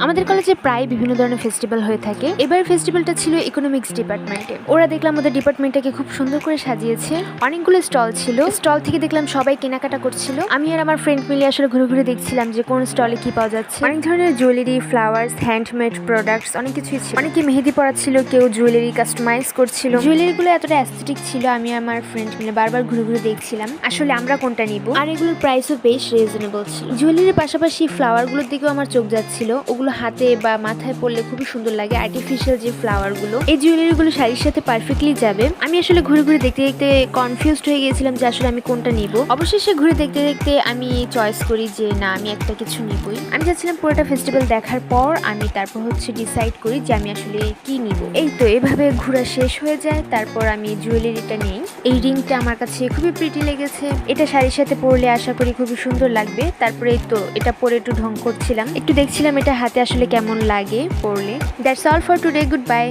আমাদের কলেজে প্রায় বিভিন্ন ধরনের ফেস্টিভ্যাল হয়ে থাকে। এবার ফেস্টিভ্যালটা ছিল ইকোনমিক্স ডিপার্টমেন্টে। ওরা দেখলাম ওদের ডিপার্টমেন্টটাকে খুব সুন্দর করে সাজিয়েছে। অনেকগুলো স্টল ছিল। স্টল থেকে দেখলাম সবাই কেনাকাটা করছিল। আমি আর আমার ফ্রেন্ড মিলে আসলে ঘুরে ঘুরে দেখছিলাম যে কোন স্টলে কি পাওয়া যাচ্ছে। অনেক ধরনের জুয়েলারি, ফ্লাওয়ার্স, হ্যান্ডমেড প্রোডাক্টস অনেক কিছুই ছিল। অনেকে মেহেদি পরাচ্ছিল, কেউ জুয়েলারি কাস্টমাইজ করছিল। জুয়েলারিগুলো এতটা অ্যাস্থেটিক ছিল, আমি আর আমার ফ্রেন্ড মিলে বারবার ঘুরে ঘুরে দেখছিলাম আসলে আমরা কোনটা নিব। আর এগুলোর প্রাইসও বেশ রিজনেবল ছিল। জুয়েলারির পাশাপাশি ফ্লাওয়ারগুলোর দিকেও আমার চোখ যাচ্ছিল। ওগুলো হাতে বা মাথায় পরলে খুবই সুন্দর লাগে। আর্টিফিশিয়াল যে ফ্লাওয়ার গুলো, এই জুয়েলারিগুলো শাড়ির সাথে পারফেক্টলি যাবে। আমি আসলে ঘুরে ঘুরে দেখতে দেখতে কনফিউজড হয়ে গিয়েছিলাম যে আসলে আমি কোনটা নিব। অবশেষে ঘুরে দেখতে দেখতে আমি চয়েস করি যে না, আমি একটা কিছু নিবই। আমি চাচ্ছিলাম পুরোটা ফেস্টিভ্যাল দেখার পর আমি তারপর ডিসাইড করি যে আমি আসলে কি নিব। এই তো এভাবে ঘোরা শেষ হয়ে যায়। তারপর আমি জুয়েলারিটা নেই। এই রিংটা আমার কাছে খুবই প্রিটি লেগেছে। এটা শাড়ির সাথে পরলে আশা করি খুবই সুন্দর লাগবে। তারপরে এই তো এটা পরে একটু ঢং করছিলাম, একটু দেখছিলাম এটা হাতে আসলে কেমন লাগে পরলে। That's all for today, good bye.